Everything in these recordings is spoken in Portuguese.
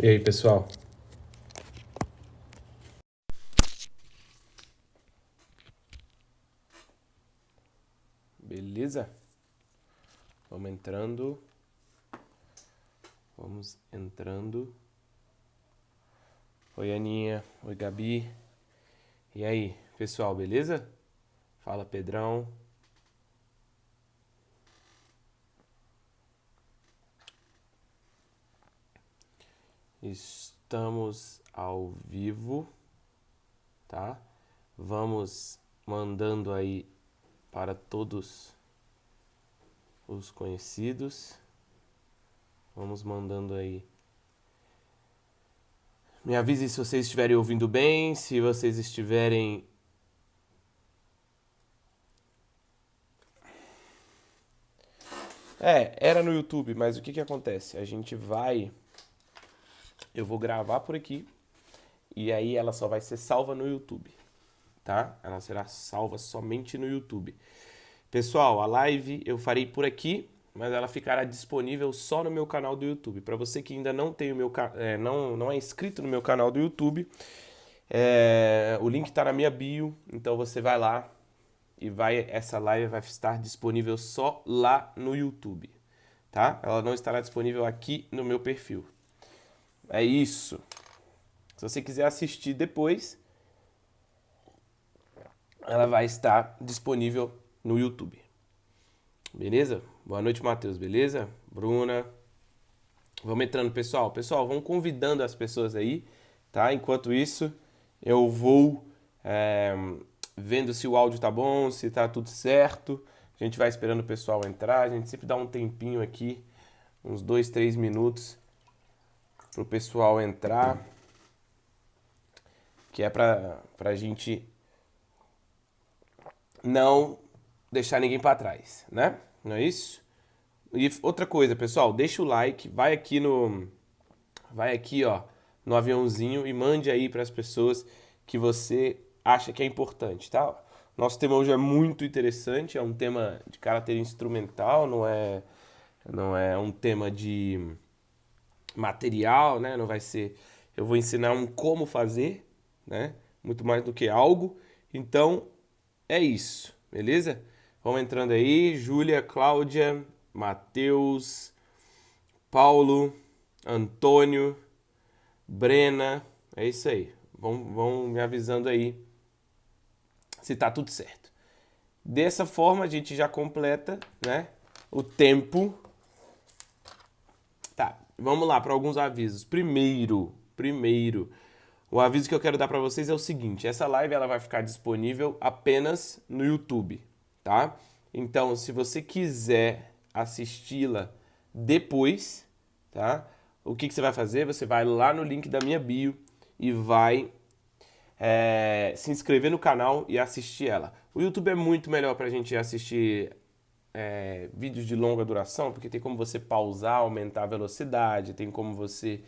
E aí, pessoal? Beleza? Vamos entrando. Vamos entrando. Oi, Aninha. Oi, Gabi. E aí, pessoal, beleza? Fala, Pedrão. Estamos ao vivo, tá? Vamos mandando aí para todos os conhecidos. Vamos mandando aí. Me avise se vocês estiverem ouvindo bem, se vocês estiverem. Era no YouTube, mas o que que acontece? A gente vai. Eu vou gravar por aqui e aí ela só vai ser salva no YouTube, tá? Ela será salva somente no YouTube. Pessoal, a live eu farei por aqui, mas ela ficará disponível só no meu canal do YouTube. Para você que ainda não tem o meu não é inscrito no meu canal do YouTube, o link está na minha bio, então você vai lá e essa live vai estar disponível só lá no YouTube, tá? Ela não estará disponível aqui no meu perfil. É isso. Se você quiser assistir depois, ela vai estar disponível no YouTube. Beleza? Boa noite, Matheus, beleza? Bruna. Vamos entrando, pessoal. Pessoal, vão convidando as pessoas aí, tá? Enquanto isso, eu vou vendo se o áudio tá bom, se tá tudo certo. A gente vai esperando o pessoal entrar. A gente sempre dá um tempinho aqui, uns 2, 3 minutos, pro pessoal entrar, que é pra gente não deixar ninguém para trás, né? Não é isso? E outra coisa, pessoal, deixa o like, vai aqui, ó, no aviãozinho e mande aí para as pessoas que você acha que é importante, tá? Nosso tema hoje é muito interessante, é um tema de caráter instrumental, não é um tema de material, né? Não vai ser, eu vou ensinar um como fazer, né? Muito mais do que algo. Então, é isso, beleza? Vamos entrando aí, Júlia, Cláudia, Matheus, Paulo, Antônio, Brena, é isso aí. Vão me avisando aí se tá tudo certo. Dessa forma a gente já completa, né, o tempo. Tá, vamos lá para alguns avisos. Primeiro, o aviso que eu quero dar para vocês é o seguinte: essa live ela vai ficar disponível apenas no YouTube, tá? Então, se você quiser assisti-la depois, tá? O que você vai fazer? Você vai lá no link da minha bio e vai se inscrever no canal e assistir ela. O YouTube é muito melhor para a gente assistir vídeos de longa duração, porque tem como você pausar, aumentar a velocidade, tem como você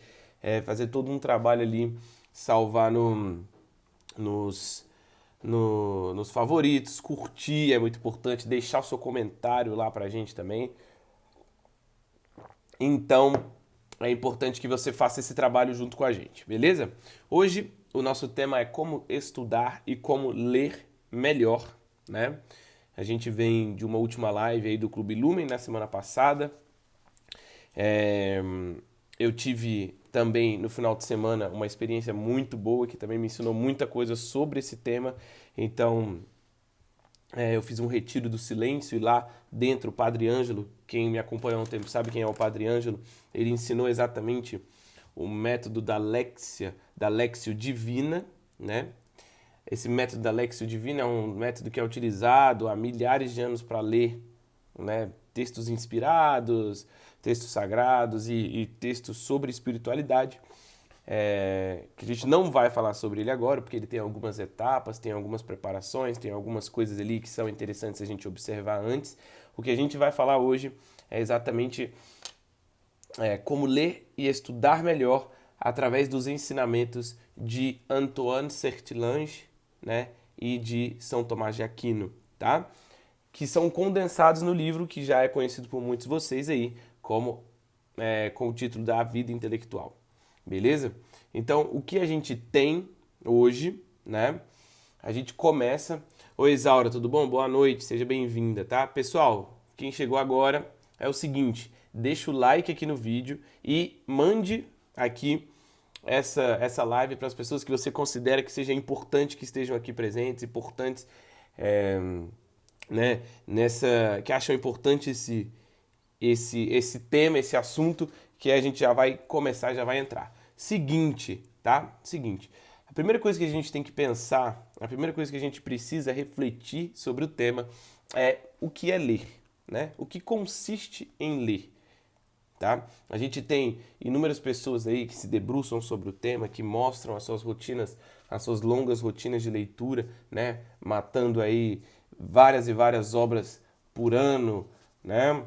fazer todo um trabalho ali, salvar nos, nos favoritos, curtir, é muito importante, deixar o seu comentário lá pra gente também. Então, é importante que você faça esse trabalho junto com a gente, beleza? Hoje, o nosso tema é como estudar e como ler melhor, né? A gente vem de uma última live aí do Clube Lumen na semana passada. É, eu tive também no final de semana uma experiência muito boa que também me ensinou muita coisa sobre esse tema. Então, eu fiz um retiro do silêncio e lá dentro o Padre Ângelo, quem me acompanha há um tempo sabe quem é o Padre Ângelo, ele ensinou exatamente o método da Lexio Divina, né? Esse método da Lexio Divina é um método que é utilizado há milhares de anos para ler, né, textos inspirados, textos sagrados e textos sobre espiritualidade. Que a gente não vai falar sobre ele agora, porque ele tem algumas etapas, tem algumas preparações, tem algumas coisas ali que são interessantes a gente observar antes. O que a gente vai falar hoje é exatamente como ler e estudar melhor através dos ensinamentos de Antoine Sertilange, né, e de São Tomás de Aquino, tá? Que são condensados no livro que já é conhecido por muitos de vocês aí como com o título da Vida Intelectual. beleza? Então, o que a gente tem hoje, né? A gente começa... Oi, Isaura, tudo bom? Boa noite, seja bem-vinda, tá? Pessoal, quem chegou agora é o seguinte, deixa o like aqui no vídeo e mande aqui essa live para as pessoas que você considera que seja importante que estejam aqui presentes, importantes, né, que acham importante esse tema, esse assunto que a gente já vai começar, já vai entrar. Seguinte, tá? Seguinte, a primeira coisa que a gente tem que pensar, a primeira coisa que a gente precisa refletir sobre o tema é o que é ler, né? O que consiste em ler, tá? A gente tem inúmeras pessoas aí que se debruçam sobre o tema, que mostram as suas rotinas, as suas longas rotinas de leitura, né? Matando aí várias e várias obras por ano, né?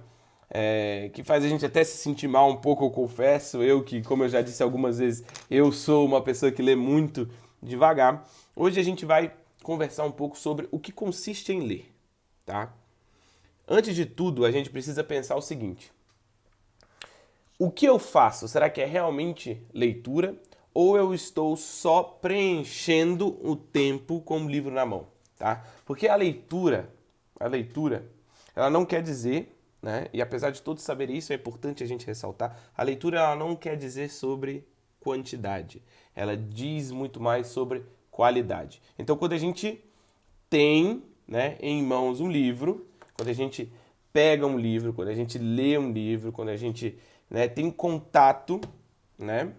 Que faz a gente até se sentir mal um pouco, eu confesso. Eu que, como eu já disse algumas vezes, eu sou uma pessoa que lê muito devagar. Hoje a gente vai conversar um pouco sobre o que consiste em ler, tá? Antes de tudo, a gente precisa pensar o seguinte: o que eu faço? Será que é realmente leitura? Ou eu estou só preenchendo o tempo com o livro na mão, tá? Porque a leitura, ela não quer dizer, né? E apesar de todos saberem isso, é importante a gente ressaltar, a leitura ela não quer dizer sobre quantidade. Ela diz muito mais sobre qualidade. Então, quando a gente tem, né, em mãos um livro, quando a gente pega um livro, quando a gente lê um livro, quando a gente, né, tem contato, né,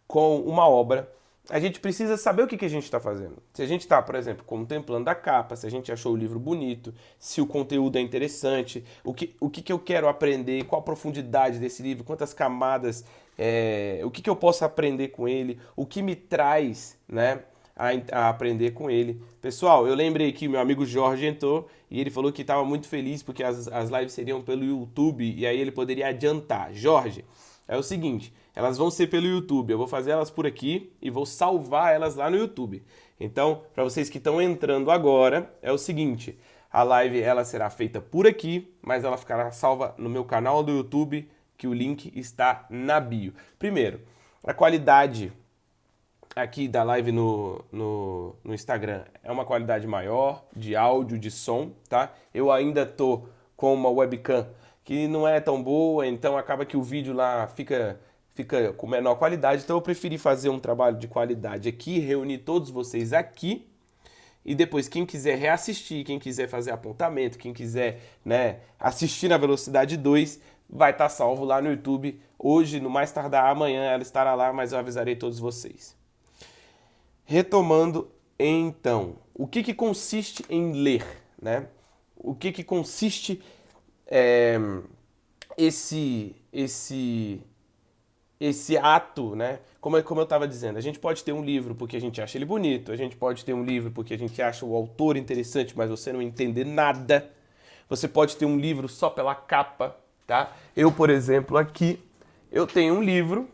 com uma obra, a gente precisa saber o que a gente está fazendo. Se a gente está, por exemplo, contemplando a capa, se a gente achou o livro bonito, se o conteúdo é interessante, o que eu quero aprender, qual a profundidade desse livro, quantas camadas, o que eu posso aprender com ele, o que me traz, né, a aprender com ele. Pessoal, eu lembrei que o meu amigo Jorge entrou e ele falou que estava muito feliz porque as lives seriam pelo YouTube e aí ele poderia adiantar. Jorge, é o seguinte, elas vão ser pelo YouTube, eu vou fazer elas por aqui e vou salvar elas lá no YouTube. Então, para vocês que estão entrando agora, é o seguinte, a live ela será feita por aqui, mas ela ficará salva no meu canal do YouTube, que o link está na bio. Primeiro, a qualidade aqui da live no Instagram é uma qualidade maior de áudio, de som, tá? Eu ainda tô com uma webcam que não é tão boa, então acaba que o vídeo lá fica com menor qualidade, então eu preferi fazer um trabalho de qualidade aqui, reunir todos vocês aqui, e depois quem quiser reassistir, quem quiser fazer apontamento, quem quiser, né, assistir na velocidade 2, vai estar salvo lá no YouTube. Hoje, no mais tardar amanhã, ela estará lá, mas eu avisarei todos vocês. Retomando, então, o que consiste em ler, né? O que consiste esse ato, né? Como eu estava dizendo, a gente pode ter um livro porque a gente acha ele bonito, a gente pode ter um livro porque a gente acha o autor interessante, mas você não entender nada. Você pode ter um livro só pela capa, tá? Eu, por exemplo, aqui, eu tenho um livro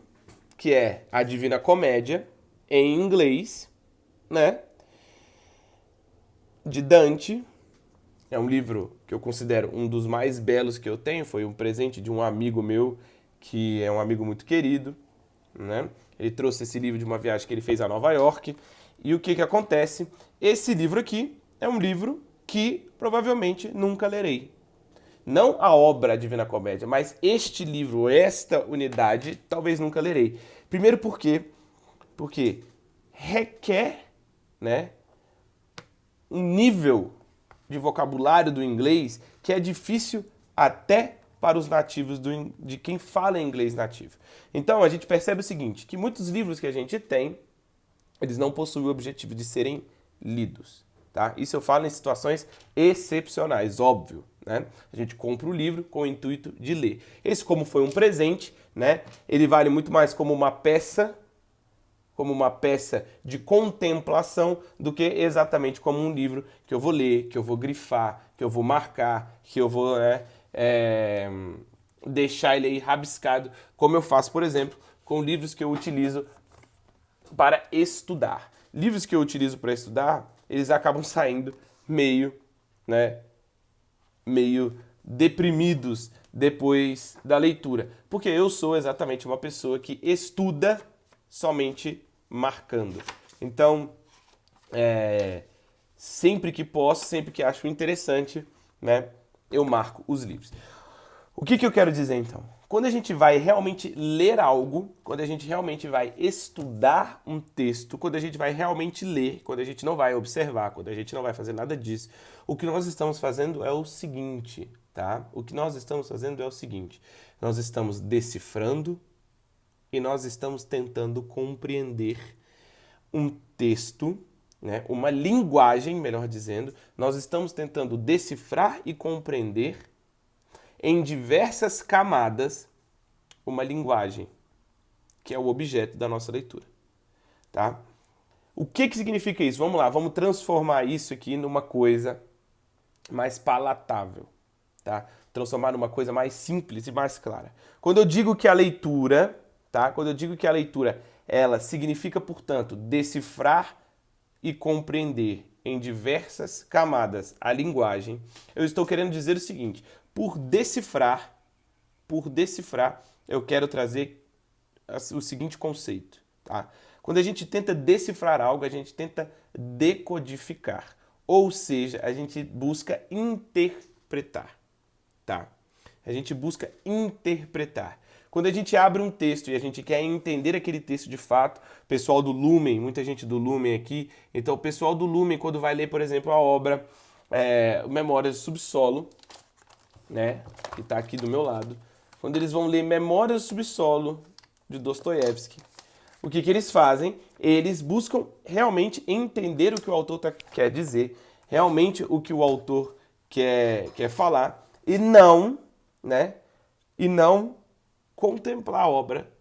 que é A Divina Comédia, em inglês, né? De Dante. É um livro que eu considero um dos mais belos que eu tenho. Foi um presente de um amigo meu, que é um amigo muito querido, né? Ele trouxe esse livro de uma viagem que ele fez a Nova York. E o que acontece? Esse livro aqui é um livro que provavelmente nunca lerei. Não a obra Divina Comédia, mas este livro, esta unidade, talvez nunca lerei. Primeiro porque requer, né, um nível de vocabulário do inglês que é difícil até para os nativos de quem fala inglês nativo. Então a gente percebe o seguinte, que muitos livros que a gente tem, eles não possuem o objetivo de serem lidos. Tá? Isso eu falo em situações excepcionais, óbvio. Né? A gente compra o livro com o intuito de ler. Esse, como foi um presente, né? Ele vale muito mais como uma peça de contemplação do que exatamente como um livro que eu vou ler, que eu vou grifar, que eu vou marcar, que eu vou, né, deixar ele aí rabiscado, como eu faço, por exemplo, com livros que eu utilizo para estudar. Livros que eu utilizo para estudar, eles acabam saindo meio deprimidos depois da leitura, porque eu sou exatamente uma pessoa que estuda somente marcando. Então, sempre que posso, sempre que acho interessante, né, eu marco os livros. O que eu quero dizer então? Quando a gente vai realmente ler algo, quando a gente realmente vai estudar um texto, quando a gente vai realmente ler, quando a gente não vai observar, quando a gente não vai fazer nada disso, o que nós estamos fazendo é o seguinte, tá? O que nós estamos fazendo é o seguinte: nós estamos decifrando e nós estamos tentando compreender um texto, né? Uma linguagem, melhor dizendo, nós estamos tentando decifrar e compreender em diversas camadas uma linguagem, que é o objeto da nossa leitura, tá? O que significa isso? Vamos lá, vamos transformar isso aqui numa coisa mais palatável, tá? Transformar numa coisa mais simples e mais clara. Quando eu digo que a leitura, tá? Quando eu digo que a leitura, ela significa, portanto, decifrar e compreender em diversas camadas a linguagem, eu estou querendo dizer o seguinte: por decifrar, eu quero trazer o seguinte conceito, tá? Quando a gente tenta decifrar algo, a gente tenta decodificar, ou seja, a gente busca interpretar, tá? A gente busca interpretar. Quando a gente abre um texto e a gente quer entender aquele texto de fato, pessoal do Lumen, muita gente do Lumen aqui, então o pessoal do Lumen, quando vai ler, por exemplo, a obra Memórias do Subsolo, né, que está aqui do meu lado, quando eles vão ler Memórias do Subsolo, de Dostoiévski, o que eles fazem? Eles buscam realmente entender o que o autor quer dizer, realmente o que o autor quer falar, e não, né, e não contemplar a obra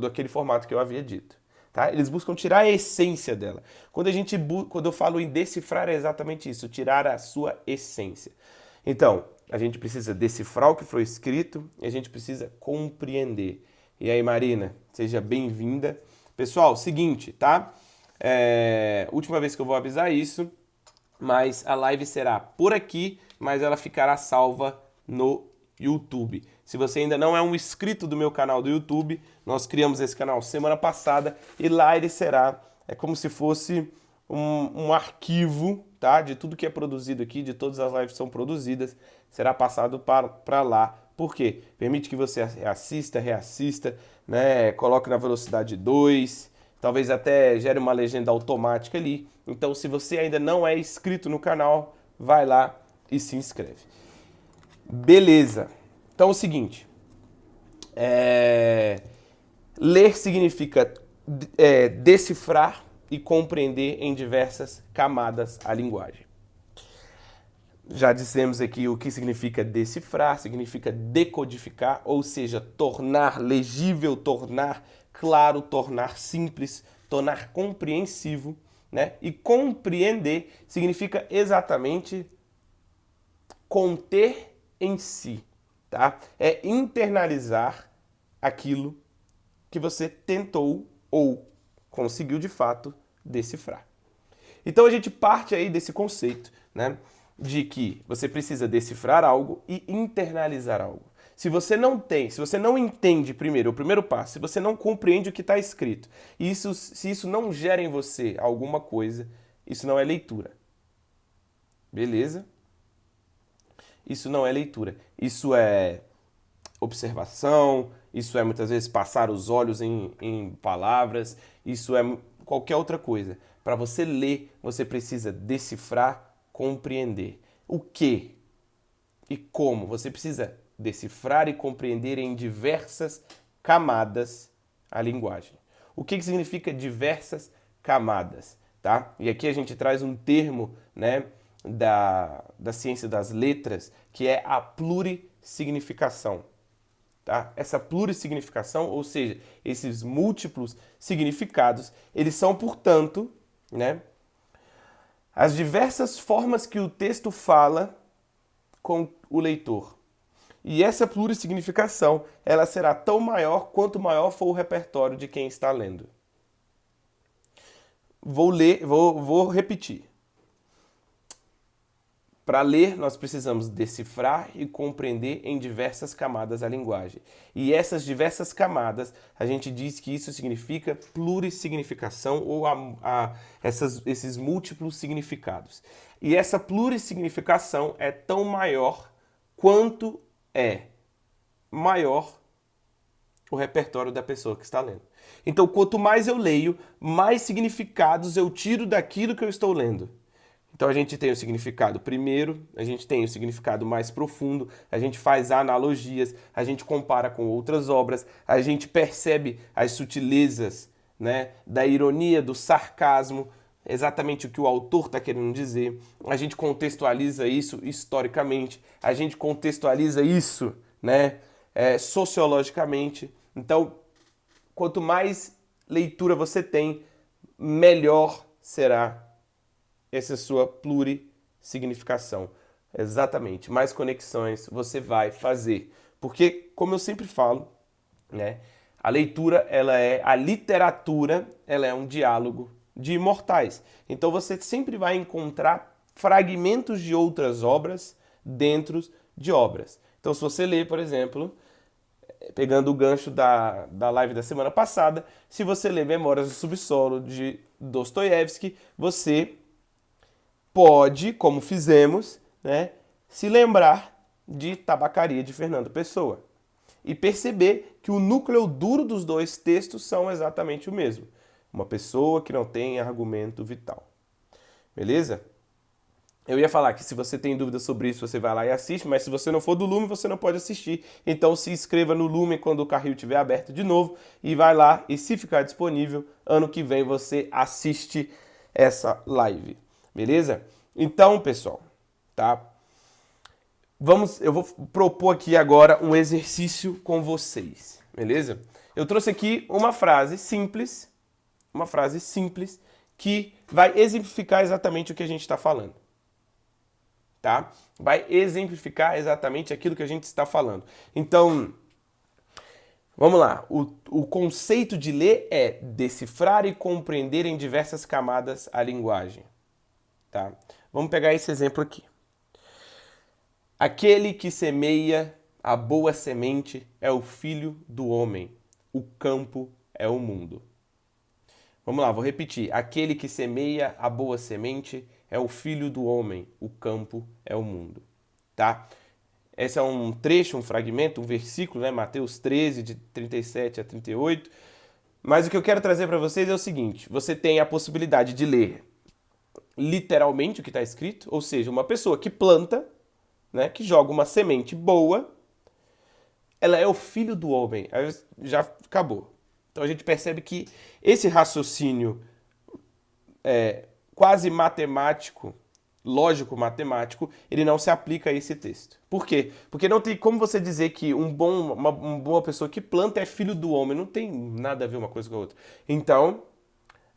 daquele formato que eu havia dito. Tá? Eles buscam tirar a essência dela. Quando eu falo em decifrar, é exatamente isso, tirar a sua essência. Então, a gente precisa decifrar o que foi escrito e a gente precisa compreender. E aí, Marina, seja bem-vinda. Pessoal, seguinte, tá? Última vez que eu vou avisar isso, mas a live será por aqui, mas ela ficará salva no YouTube. Se você ainda não é um inscrito do meu canal do YouTube, nós criamos esse canal semana passada e lá ele será, como se fosse um arquivo, tá, de tudo que é produzido aqui, de todas as lives que são produzidas, será passado para lá. Por quê? Permite que você assista, reassista, né, coloque na velocidade 2, talvez até gere uma legenda automática ali. Então, se você ainda não é inscrito no canal, vai lá e se inscreve. Beleza. Então é o seguinte, ler significa decifrar e compreender em diversas camadas a linguagem. Já dissemos aqui o que significa decifrar, significa decodificar, ou seja, tornar legível, tornar claro, tornar simples, tornar compreensivo, né? E compreender significa exatamente conter em si, tá? É internalizar aquilo que você tentou ou conseguiu de fato decifrar. Então a gente parte aí desse conceito, né, de que você precisa decifrar algo e internalizar algo. Se você não entende primeiro, o primeiro passo, se você não compreende o que está escrito, se isso não gera em você alguma coisa, isso não é leitura. Beleza? Isso não é leitura. Isso é observação, isso é muitas vezes passar os olhos em palavras, isso é qualquer outra coisa. Para você ler, você precisa decifrar, compreender. O que e como? Você precisa decifrar e compreender em diversas camadas a linguagem. O que significa diversas camadas? Tá? E aqui a gente traz um termo, né, da ciência das letras, que é a plurissignificação. Tá? Essa plurissignificação, ou seja, esses múltiplos significados, eles são, portanto, né, as diversas formas que o texto fala com o leitor. E essa plurissignificação, ela será tão maior quanto maior for o repertório de quem está lendo. Vou repetir. Para ler, nós precisamos decifrar e compreender em diversas camadas a linguagem. E essas diversas camadas, a gente diz que isso significa plurissignificação ou esses múltiplos significados. E essa plurissignificação é tão maior quanto é maior o repertório da pessoa que está lendo. Então, quanto mais eu leio, mais significados eu tiro daquilo que eu estou lendo. Então a gente tem o significado primeiro, a gente tem o significado mais profundo, a gente faz analogias, a gente compara com outras obras, a gente percebe as sutilezas, né, da ironia, do sarcasmo, exatamente o que o autor está querendo dizer, a gente contextualiza isso historicamente, a gente contextualiza isso, né, sociologicamente. Então, quanto mais leitura você tem, melhor será essa sua plurissignificação. Exatamente. Mais conexões você vai fazer. Porque, como eu sempre falo, né, a literatura, ela é um diálogo de imortais. Então você sempre vai encontrar fragmentos de outras obras dentro de obras. Então, se você ler, por exemplo, pegando o gancho da live da semana passada, se você ler Memórias do Subsolo de Dostoiévski, você pode, como fizemos, né, se lembrar de Tabacaria de Fernando Pessoa e perceber que o núcleo duro dos dois textos são exatamente o mesmo. Uma pessoa que não tem argumento vital. Beleza? Eu ia falar que se você tem dúvidas sobre isso, você vai lá e assiste, mas se você não for do Lume, você não pode assistir. Então se inscreva no Lume quando o carril estiver aberto de novo e vai lá e se ficar disponível, ano que vem você assiste essa live. Beleza? Então, pessoal, tá? Eu vou propor aqui agora um exercício com vocês, beleza? Eu trouxe aqui uma frase simples que vai exemplificar exatamente o que a gente está falando, tá? Vai exemplificar exatamente aquilo que a gente está falando. Então, vamos lá. O conceito de ler é decifrar e compreender em diversas camadas a linguagem. Tá? Vamos pegar esse exemplo aqui. Aquele que semeia a boa semente é o filho do homem. O campo é o mundo. Vamos lá, vou repetir. Aquele que semeia a boa semente é o filho do homem. O campo é o mundo. Tá? Esse é um trecho, um fragmento, um versículo, né? Mateus 13, de 37 a 38. Mas o que eu quero trazer para vocês é o seguinte. Você tem a possibilidade de ler literalmente o que está escrito, ou seja, uma pessoa que planta, né, que joga uma semente boa, ela é o filho do homem. Aí já acabou. Então a gente percebe que esse raciocínio quase matemático, lógico-matemático, ele não se aplica a esse texto. Por quê? Porque não tem como você dizer que uma boa pessoa que planta é filho do homem. Não tem nada a ver uma coisa com a outra. Então,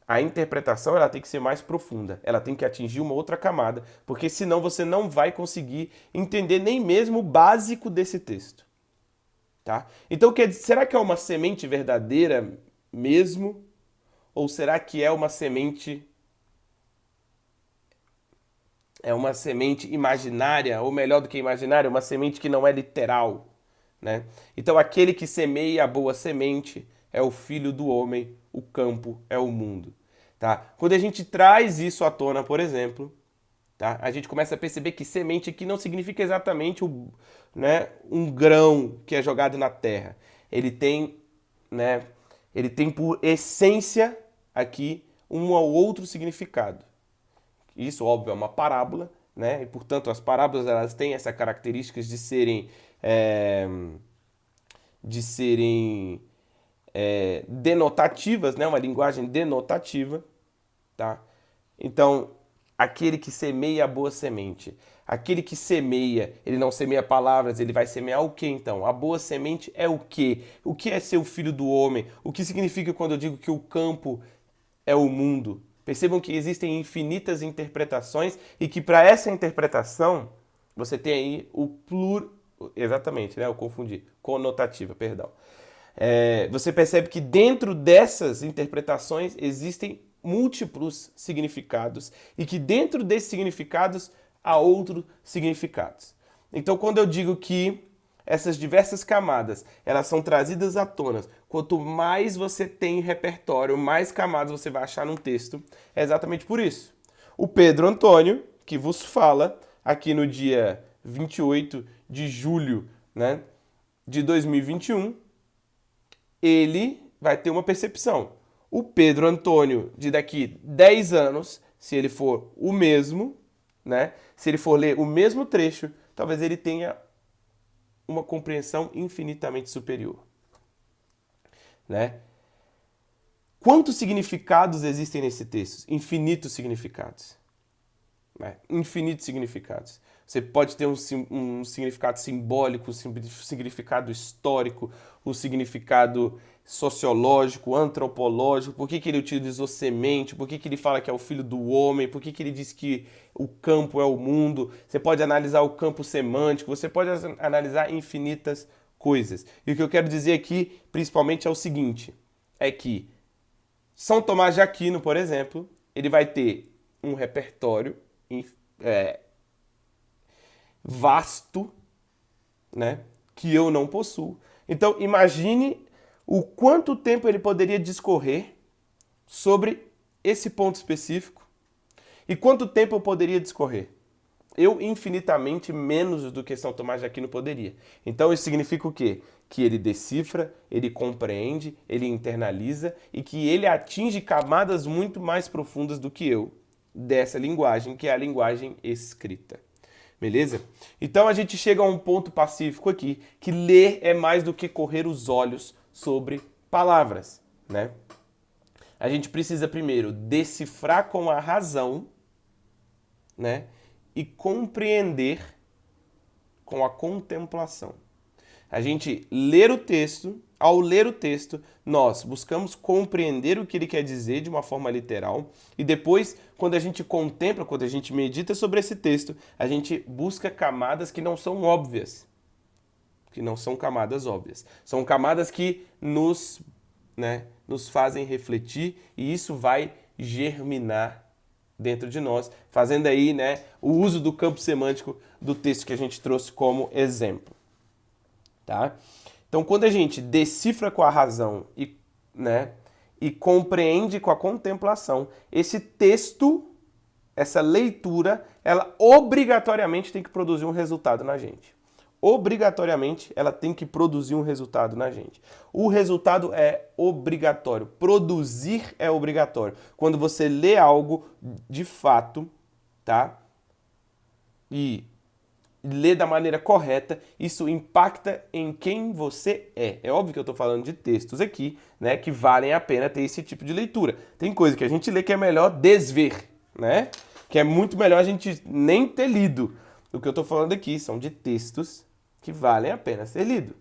a interpretação ela tem que ser mais profunda, ela tem que atingir uma outra camada, porque senão você não vai conseguir entender nem mesmo o básico desse texto. Tá? Então, será que é uma semente verdadeira mesmo? Ou será que é uma semente imaginária, ou melhor do que imaginária, uma semente que não é literal, né? Então, aquele que semeia a boa semente é o filho do homem, o campo é o mundo. Tá? Quando a gente traz isso à tona, por exemplo, tá? A gente começa a perceber que semente aqui não significa exatamente um grão que é jogado na terra. Ele tem por essência aqui um ou outro significado. Isso, óbvio, é uma parábola, né? E, portanto, as parábolas elas têm essa característica de serem denotativas, né? Uma linguagem denotativa, tá? Então, aquele que semeia a boa semente, aquele que semeia, ele não semeia palavras, ele vai semear o que então? A boa semente é o quê? O que é ser o filho do homem? O que significa quando eu digo que o campo é o mundo? Percebam que existem infinitas interpretações e que para essa interpretação você tem aí exatamente, né? Eu confundi, conotativa, perdão. Você percebe que dentro dessas interpretações existem múltiplos significados e que dentro desses significados a outros significados. Então, quando eu digo que essas diversas camadas, elas são trazidas à tona, quanto mais você tem repertório, mais camadas você vai achar num texto, é exatamente por isso. O Pedro Antônio, que vos fala aqui no dia 28 de julho, né, de 2021, ele vai ter uma percepção. O Pedro Antônio de daqui 10 anos, se ele for o mesmo, né, se ele for ler o mesmo trecho, talvez ele tenha uma compreensão infinitamente superior, né? Quantos significados existem nesse texto? Infinitos significados, né? Infinitos significados. Você pode ter um significado simbólico, um significado histórico, um significado sociológico, antropológico, por que ele utilizou semente, por que ele fala que é o filho do homem, por que ele diz que o campo é o mundo. Você pode analisar o campo semântico, você pode analisar infinitas coisas. E o que eu quero dizer aqui, principalmente, é o seguinte, é que São Tomás de Aquino, por exemplo, ele vai ter um repertório vasto, né, que eu não possuo. Então, imagine o quanto tempo ele poderia discorrer sobre esse ponto específico e quanto tempo eu poderia discorrer. Eu infinitamente menos do que São Tomás de Aquino poderia. Então, isso significa o quê? Que ele decifra, ele compreende, ele internaliza e que ele atinge camadas muito mais profundas do que eu dessa linguagem, que é a linguagem escrita. Beleza? Então a gente chega a um ponto pacífico aqui, que ler é mais do que correr os olhos sobre palavras, né? A gente precisa primeiro decifrar com a razão, né? E compreender com a contemplação. A gente ler o texto, ao ler o texto, nós buscamos compreender o que ele quer dizer de uma forma literal e depois, quando a gente contempla, quando a gente medita sobre esse texto, a gente busca camadas que não são óbvias, que não são camadas óbvias. São camadas que nos fazem refletir e isso vai germinar dentro de nós, fazendo aí, né, o uso do campo semântico do texto que a gente trouxe como exemplo. Tá? Então, quando a gente decifra com a razão e compreende com a contemplação, esse texto, essa leitura, ela obrigatoriamente tem que produzir um resultado na gente. Obrigatoriamente, ela tem que produzir um resultado na gente. O resultado é obrigatório. Produzir é obrigatório. Quando você lê algo de fato, tá? E lê da maneira correta, isso impacta em quem você é. É óbvio que eu estou falando de textos aqui, né, que valem a pena ter esse tipo de leitura. Tem coisa que a gente lê que é melhor desver, né? Que é muito melhor a gente nem ter lido. O que eu estou falando aqui são de textos que valem a pena ser lido,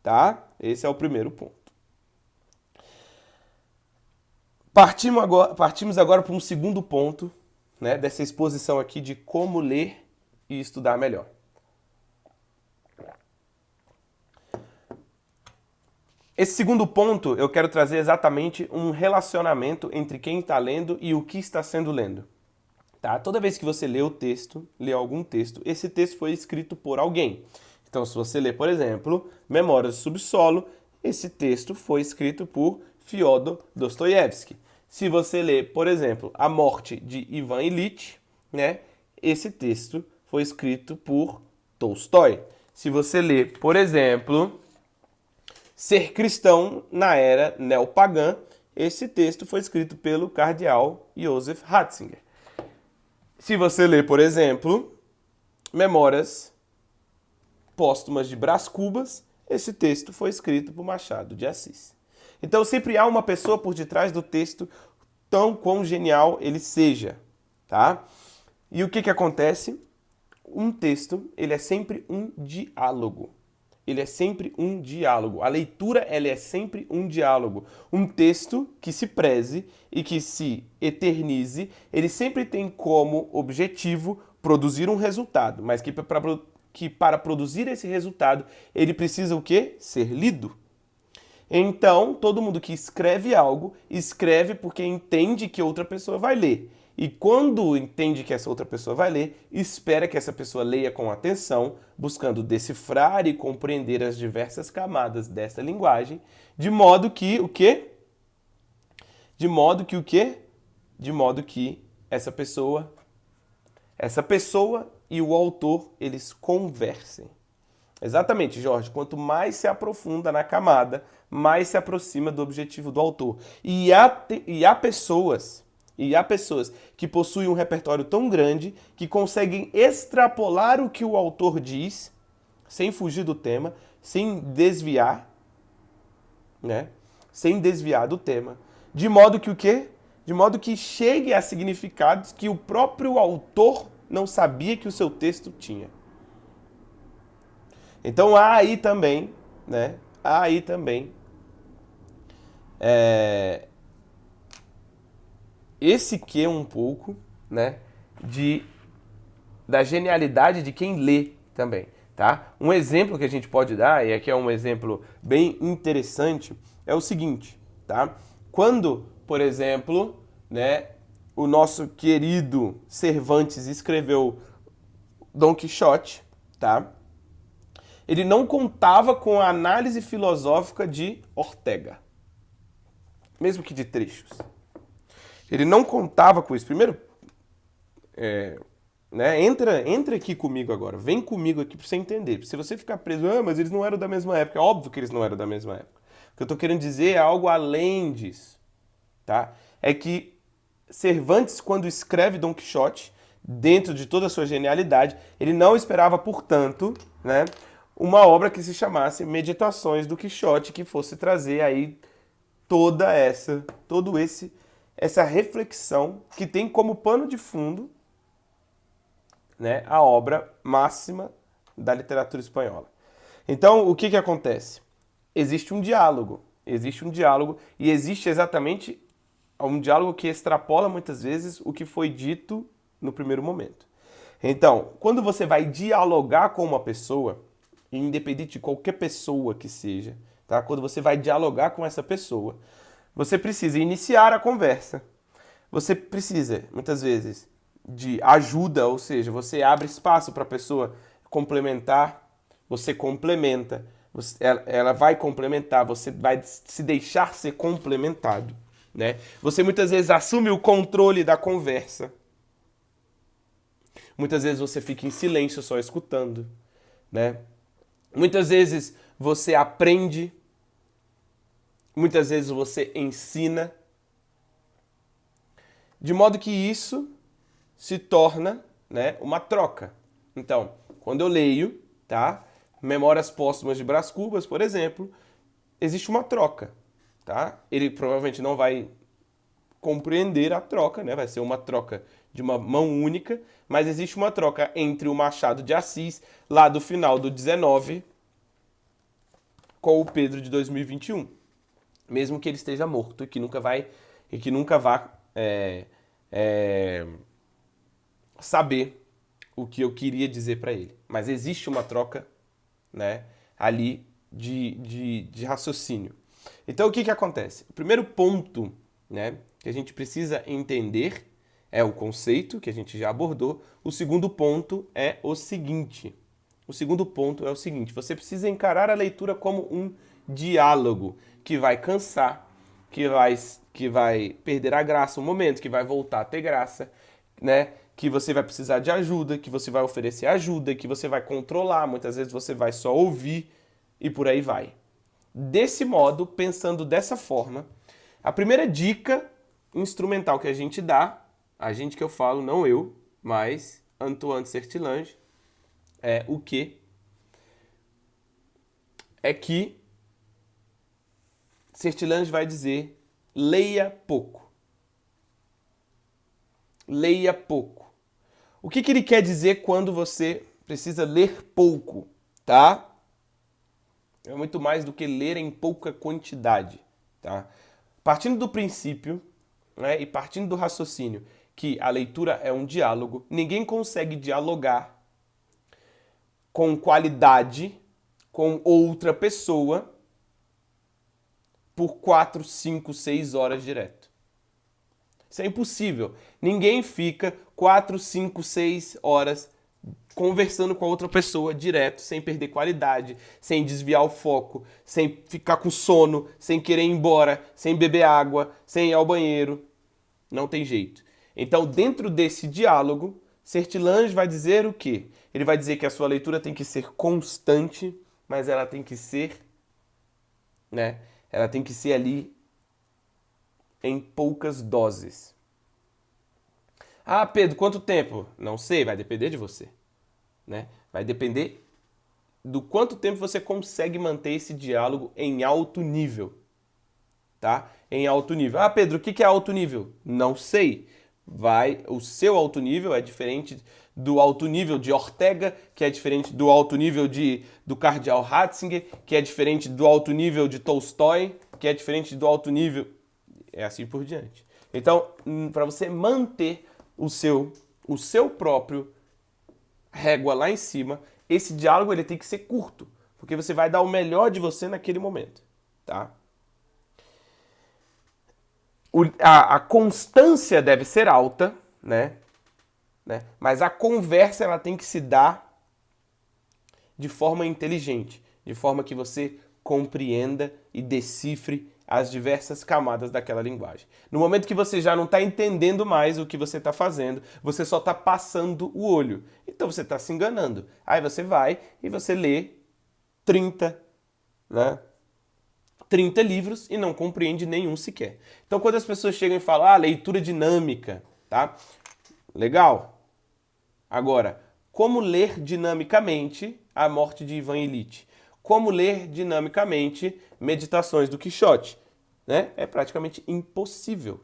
tá? Esse é o primeiro ponto. Partimos agora para um segundo ponto, né, dessa exposição aqui de como ler e estudar melhor. Esse segundo ponto eu quero trazer exatamente um relacionamento entre quem está lendo e o que está sendo lendo. Tá? Toda vez que você lê o texto, lê algum texto, esse texto foi escrito por alguém. Então, se você lê, por exemplo, Memórias do Subsolo, esse texto foi escrito por Fyodor Dostoiévski. Se você lê, por exemplo, A Morte de Ivan Ilitch, né, esse texto foi escrito por Tolstói. Se você lê, por exemplo, Ser Cristão na Era Neopagã, esse texto foi escrito pelo cardeal Joseph Ratzinger. Se você lê, por exemplo, Memórias Póstumas de Brás Cubas, esse texto foi escrito por Machado de Assis. Então sempre há uma pessoa por detrás do texto, tão quão genial ele seja, tá? E o que acontece? Um texto, ele é sempre um diálogo. Ele é sempre um diálogo. A leitura, ela é sempre um diálogo. Um texto que se preze e que se eternize, ele sempre tem como objetivo produzir um resultado, mas que para produzir esse resultado, ele precisa o quê? Ser lido. Então, todo mundo que escreve algo, escreve porque entende que outra pessoa vai ler. e quando entende que essa outra pessoa vai ler, espera que essa pessoa leia com atenção, buscando decifrar e compreender as diversas camadas dessa linguagem, de modo que o quê? De modo que o quê? De modo que essa pessoa e o autor, eles conversem. Exatamente, Jorge. Quanto mais se aprofunda na camada, mais se aproxima do objetivo do autor. E há pessoas que possuem um repertório tão grande que conseguem extrapolar o que o autor diz, sem fugir do tema, sem desviar, né? Sem desviar do tema. De modo que o quê? De modo que chegue a significados que o próprio autor não sabia que o seu texto tinha. Então há aí também, né? Há aí também esse que um pouco, né? Da genialidade de quem lê também, tá? Um exemplo que a gente pode dar, e aqui é um exemplo bem interessante, é o seguinte, tá? Quando, por exemplo, né, o nosso querido Cervantes escreveu Dom Quixote, tá? Ele não contava com a análise filosófica de Ortega, mesmo que de trechos. Ele não contava com isso. Primeiro, né, entra aqui comigo agora, vem comigo aqui para você entender. Se você ficar preso, mas eles não eram da mesma época. É óbvio que eles não eram da mesma época. O que eu estou querendo dizer é algo além disso, tá? É que Cervantes, quando escreve Dom Quixote, dentro de toda a sua genialidade, ele não esperava, portanto, né, uma obra que se chamasse Meditações do Quixote, que fosse trazer aí essa reflexão que tem como pano de fundo, né, a obra máxima da literatura espanhola. Então, o que acontece? Existe um diálogo e existe exatamente um diálogo que extrapola muitas vezes o que foi dito no primeiro momento. Então, quando você vai dialogar com uma pessoa, independente de qualquer pessoa que seja, tá? Quando você vai dialogar com essa pessoa, você precisa iniciar a conversa. Você precisa, muitas vezes, de ajuda, ou seja, você abre espaço para a pessoa complementar, você complementa, ela vai complementar, você vai se deixar ser complementado, né? Você muitas vezes assume o controle da conversa. Muitas vezes você fica em silêncio só escutando, né? Muitas vezes você aprende, muitas vezes você ensina, de modo que isso se torna, né, uma troca. Então, quando eu leio, tá? Memórias Póstumas de Brás Cubas, por exemplo, existe uma troca, tá? Ele provavelmente não vai compreender a troca, né? Vai ser uma troca de uma mão única, mas existe uma troca entre o Machado de Assis, lá do final do 19, com o Pedro de 2021. Mesmo que ele esteja morto e que nunca vá saber o que eu queria dizer para ele. Mas existe uma troca, né, ali de raciocínio. Então o que acontece? O primeiro ponto, né, que a gente precisa entender é o conceito, que a gente já abordou. O segundo ponto é o seguinte. Você precisa encarar a leitura como um diálogo que vai cansar, que vai perder a graça um momento, que vai voltar a ter graça, né? Que você vai precisar de ajuda, que você vai oferecer ajuda, que você vai controlar, muitas vezes você vai só ouvir e por aí vai. Desse modo, pensando dessa forma, a primeira dica instrumental que a gente dá, a gente que eu falo, não eu, mas Antoine Sertillanges, é o quê? É que Sertillanges vai dizer: leia pouco. Leia pouco. O que ele quer dizer quando você precisa ler pouco, tá? É muito mais do que ler em pouca quantidade, tá? Partindo do princípio, né, e partindo do raciocínio que a leitura é um diálogo, ninguém consegue dialogar com qualidade com outra pessoa por 4, 5, 6 horas direto. Isso é impossível. Ninguém fica 4, 5, 6 horas conversando com a outra pessoa direto, sem perder qualidade, sem desviar o foco, sem ficar com sono, sem querer ir embora, sem beber água, sem ir ao banheiro. Não tem jeito. Então, dentro desse diálogo, Sertilange vai dizer o quê? Ele vai dizer que a sua leitura tem que ser constante, mas ela tem que ser, né? Ela tem que ser ali em poucas doses. Ah, Pedro, quanto tempo? Não sei, vai depender de você, né? Vai depender do quanto tempo você consegue manter esse diálogo em alto nível, tá? Em alto nível. Ah, Pedro, o que é alto nível? Não sei. O seu alto nível é diferente do alto nível de Ortega, que é diferente do alto nível do cardeal Ratzinger, que é diferente do alto nível de Tolstói, que é diferente do alto nível, é assim por diante. Então, para você manter o seu próprio régua lá em cima, esse diálogo ele tem que ser curto, porque você vai dar o melhor de você naquele momento, tá? A constância deve ser alta, né? Mas a conversa ela tem que se dar de forma inteligente, de forma que você compreenda e decifre as diversas camadas daquela linguagem. No momento que você já não está entendendo mais o que você está fazendo, você só está passando o olho. Então você está se enganando. Aí você vai e você lê 30, né? 30 livros e não compreende nenhum sequer. Então quando as pessoas chegam e falam, leitura dinâmica, tá? Legal. Agora, como ler dinamicamente A Morte de Ivan Ilitch? Como ler dinamicamente Meditações do Quixote? Né? É praticamente impossível.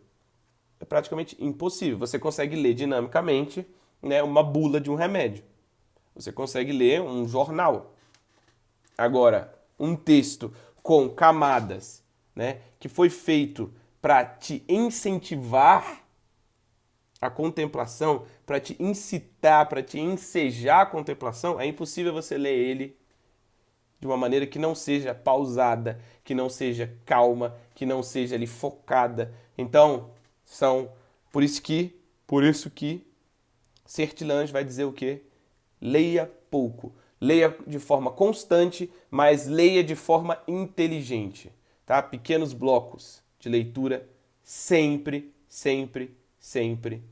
É praticamente impossível. Você consegue ler dinamicamente, né, uma bula de um remédio. Você consegue ler um jornal. Agora, um texto com camadas, né, que foi feito para te incentivar a contemplação, para te incitar, para te ensejar a contemplação, é impossível você ler ele de uma maneira que não seja pausada, que não seja calma, que não seja ali focada. Então, por isso que Sertilange vai dizer o quê? Leia pouco. Leia de forma constante, mas leia de forma inteligente, tá? Pequenos blocos de leitura sempre, sempre, sempre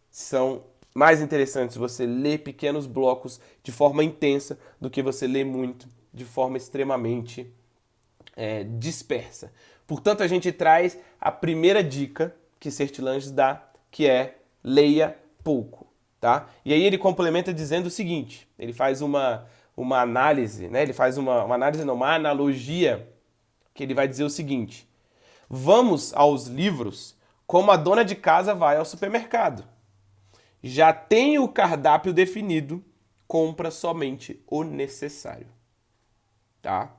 são mais interessantes você ler pequenos blocos de forma intensa do que você ler muito de forma extremamente dispersa. Portanto, a gente traz a primeira dica que Sertilange dá, que é leia pouco, tá? E aí ele complementa dizendo o seguinte, ele faz uma análise, né? Ele faz uma análise, não, uma analogia, que ele vai dizer o seguinte: vamos aos livros como a dona de casa vai ao supermercado. Já tem o cardápio definido, compra somente o necessário, tá?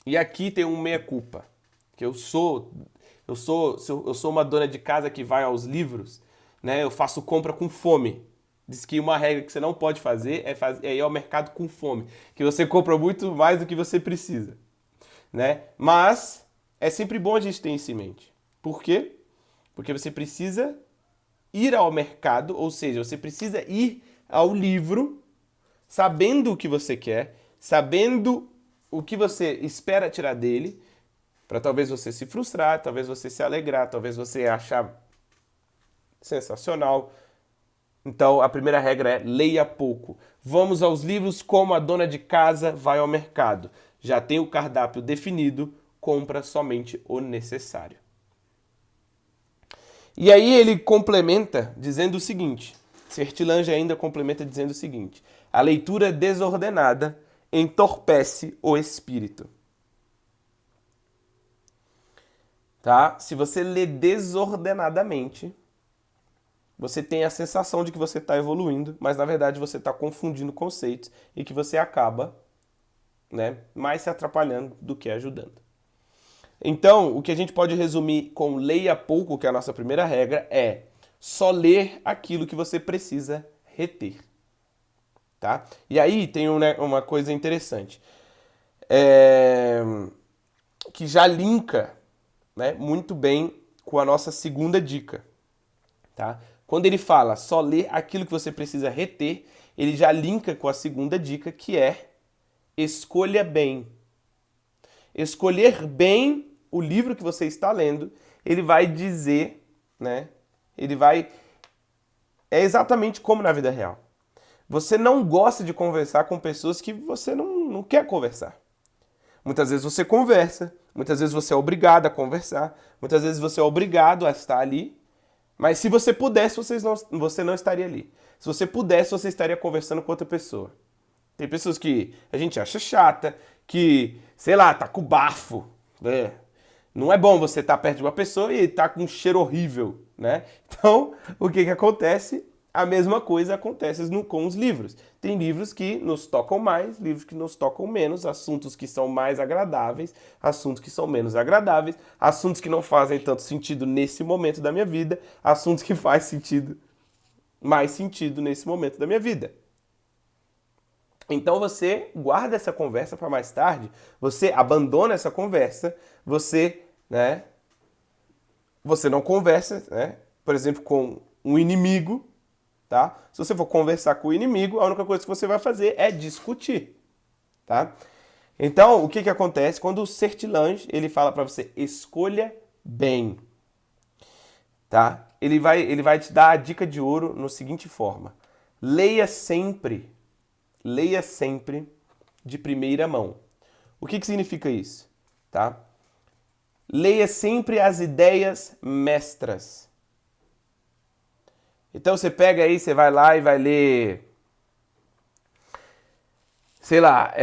E aqui tem um meia-culpa, que eu sou uma dona de casa que vai aos livros, né? Eu faço compra com fome. Diz que uma regra que você não pode fazer é ir ao mercado com fome, que você compra muito mais do que você precisa, né? Mas é sempre bom a gente ter isso em mente. Por quê? Porque você precisa ir ao mercado, ou seja, você precisa ir ao livro sabendo o que você quer, sabendo o que você espera tirar dele, para talvez você se frustrar, talvez você se alegrar, talvez você achar sensacional. Então, a primeira regra é leia pouco. Vamos aos livros como a dona de casa vai ao mercado. Já tem o cardápio definido, compra somente o necessário. E aí ele complementa dizendo o seguinte, Sertilange ainda complementa dizendo o seguinte: a leitura desordenada entorpece o espírito. Tá? Se você lê desordenadamente, você tem a sensação de que você está evoluindo, mas na verdade você está confundindo conceitos e que você acaba, né, mais se atrapalhando do que ajudando. Então, o que a gente pode resumir com leia pouco, que é a nossa primeira regra, é só ler aquilo que você precisa reter. Tá? E aí tem uma coisa interessante, que já linka, né, muito bem com a nossa segunda dica, tá? Quando ele fala só ler aquilo que você precisa reter, ele já linka com a segunda dica, que é escolha bem. Escolher bem o livro que você está lendo, ele vai dizer, né? É exatamente como na vida real. Você não gosta de conversar com pessoas que você não quer conversar. Muitas vezes você conversa, muitas vezes você é obrigado a conversar, muitas vezes você é obrigado a estar ali, mas se você pudesse, você não estaria ali. Se você pudesse, você estaria conversando com outra pessoa. Tem pessoas que a gente acha chata, que, sei lá, tá com bafo, né? Não é bom você estar perto de uma pessoa e tá com um cheiro horrível, né? Então, o que acontece? A mesma coisa acontece com os livros. Tem livros que nos tocam mais, livros que nos tocam menos, assuntos que são mais agradáveis, assuntos que são menos agradáveis, assuntos que não fazem tanto sentido nesse momento da minha vida, assuntos que fazem mais sentido nesse momento da minha vida. Então você guarda essa conversa para mais tarde, você abandona essa conversa, você não conversa, né? Por exemplo, com um inimigo, tá? Se você for conversar com o inimigo, a única coisa que você vai fazer é discutir, tá? Então, o que acontece quando o Sertilange, ele fala para você, escolha bem, tá? Ele vai te dar a dica de ouro no seguinte forma: leia sempre de primeira mão. O que significa isso, tá? Leia sempre as ideias mestras. Então você pega aí, você vai lá e vai ler, sei lá,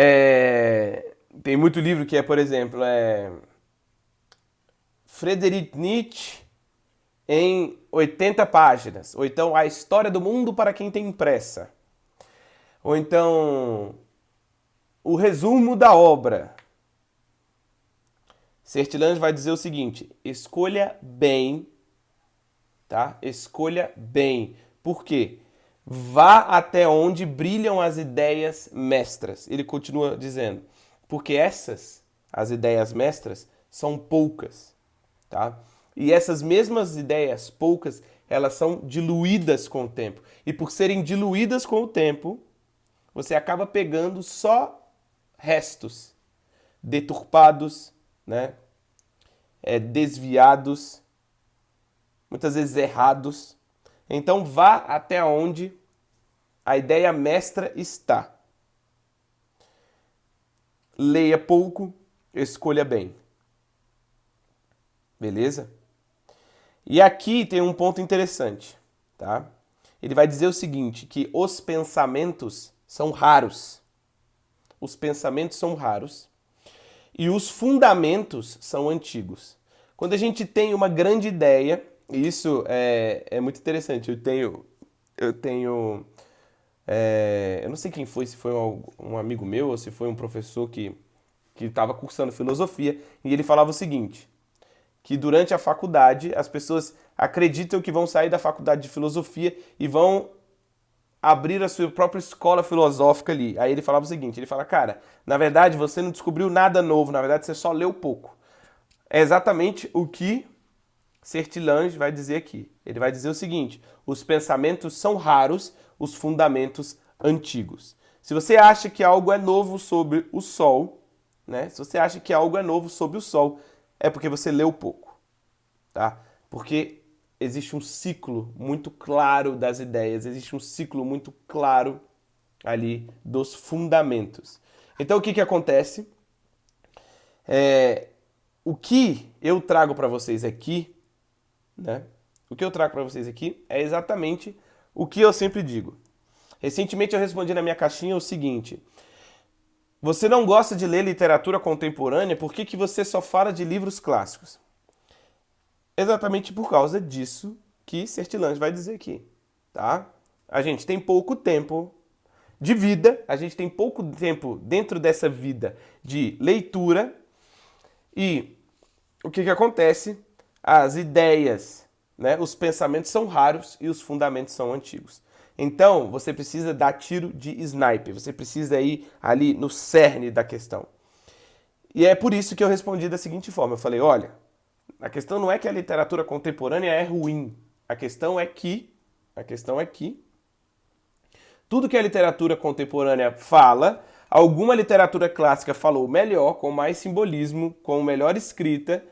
tem muito livro que é, por exemplo, Friedrich Nietzsche em 80 páginas, ou então A História do Mundo para quem tem pressa, ou então o resumo da obra. Sertilange vai dizer o seguinte: escolha bem, tá? Escolha bem. Por quê? Vá até onde brilham as ideias mestras. Ele continua dizendo, porque as ideias mestras, são poucas, tá? E essas mesmas ideias poucas, elas são diluídas com o tempo. E por serem diluídas com o tempo, você acaba pegando só restos deturpados, né? Desviados, muitas vezes errados. Então vá até onde a ideia mestra está. Leia pouco, escolha bem. Beleza? E aqui tem um ponto interessante, tá? Ele vai dizer o seguinte, que os pensamentos são raros. Os pensamentos são raros e os fundamentos são antigos. Quando a gente tem uma grande ideia, e isso é muito interessante, eu não sei quem foi, se foi um amigo meu ou se foi um professor que estava cursando filosofia, e ele falava o seguinte, que durante a faculdade as pessoas acreditam que vão sair da faculdade de filosofia e vão abrir a sua própria escola filosófica ali. Aí ele falava o seguinte, ele fala, cara, na verdade você não descobriu nada novo, na verdade você só leu pouco. É exatamente o que Sertilange vai dizer aqui. Ele vai dizer o seguinte, os pensamentos são raros, os fundamentos antigos. Se você acha que algo é novo sobre o Sol, né? Se você acha que algo é novo sobre o Sol, é porque você leu pouco, tá? Porque existe um ciclo muito claro das ideias, existe um ciclo muito claro ali dos fundamentos. Então o que acontece? O que eu trago para vocês aqui, né? O que eu trago para vocês aqui é exatamente o que eu sempre digo. Recentemente eu respondi na minha caixinha o seguinte: você não gosta de ler literatura contemporânea, por que você só fala de livros clássicos? Exatamente por causa disso que Sertilange vai dizer aqui, tá? A gente tem pouco tempo de vida, a gente tem pouco tempo dentro dessa vida de leitura e o que acontece? As ideias, né, os pensamentos são raros e os fundamentos são antigos. Então, você precisa dar tiro de sniper, você precisa ir ali no cerne da questão. E é por isso que eu respondi da seguinte forma, eu falei, olha, A questão não é que a literatura contemporânea é ruim. A questão é que tudo que a literatura contemporânea fala, alguma literatura clássica falou melhor, com mais simbolismo, com melhor escrita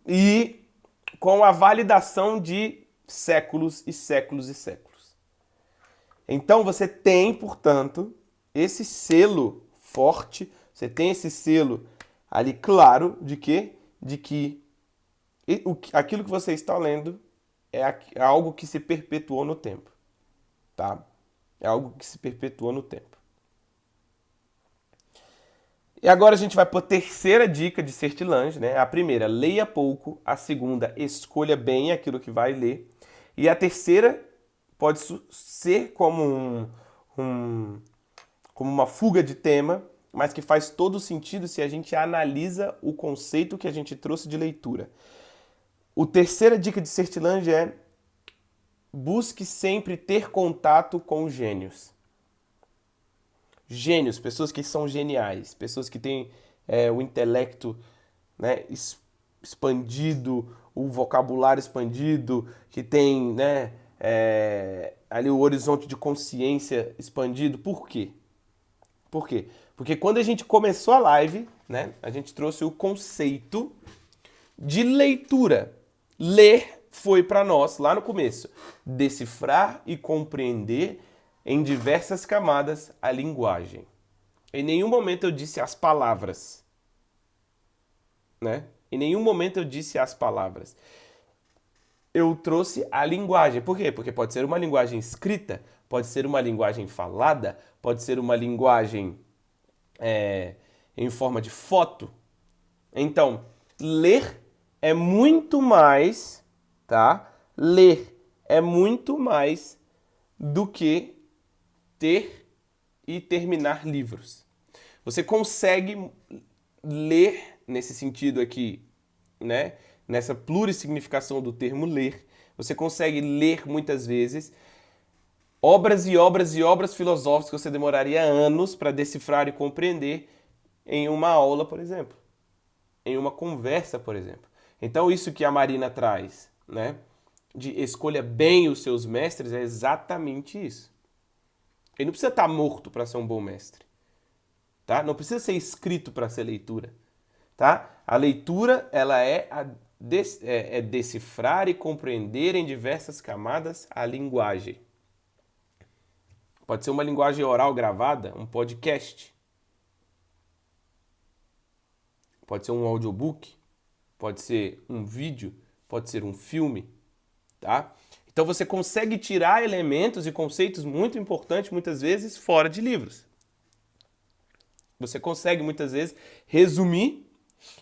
e com a validação de séculos e séculos e séculos. Então você tem, portanto, esse selo forte, você tem esse selo ali claro de que aquilo que você está lendo é algo que se perpetuou no tempo, tá? É algo que se perpetua no tempo. E agora a gente vai para a terceira dica de Sertilange, né? A primeira, leia pouco. A segunda, escolha bem aquilo que vai ler. E a terceira pode ser como como uma fuga de tema, mas que faz todo sentido se a gente analisa o conceito que a gente trouxe de leitura. A terceira dica de Sertilange é: busque sempre ter contato com gênios. Gênios, pessoas que são geniais, pessoas que têm o intelecto, né, expandido, o vocabulário expandido, que tem, né, ali o horizonte de consciência expandido. Por quê? Por quê? Porque quando a gente começou a live, né, a gente trouxe o conceito de leitura. Ler foi para nós, lá no começo, decifrar e compreender em diversas camadas a linguagem. Em nenhum momento eu disse as palavras, né? Em nenhum momento eu disse as palavras. Eu trouxe a linguagem. Por quê? Porque pode ser uma linguagem escrita, pode ser uma linguagem falada, pode ser uma linguagem em forma de foto. Então, ler é muito mais, tá? Ler é muito mais do que ter e terminar livros. Você consegue ler, nesse sentido aqui, né? Nessa plurissignificação do termo ler, você consegue ler muitas vezes obras e obras e obras filosóficas que você demoraria anos para decifrar e compreender em uma aula, por exemplo. Em uma conversa, por exemplo. Então isso que a Marina traz, né? De escolha bem os seus mestres, é exatamente isso. Ele não precisa estar morto para ser um bom mestre, tá? Não precisa ser escrito para ser leitura, tá? A leitura, ela é decifrar e compreender em diversas camadas a linguagem. Pode ser uma linguagem oral gravada, um podcast. Pode ser um audiobook, pode ser um vídeo, pode ser um filme, tá? Então você consegue tirar elementos e conceitos muito importantes, muitas vezes, fora de livros. Você consegue, muitas vezes, resumir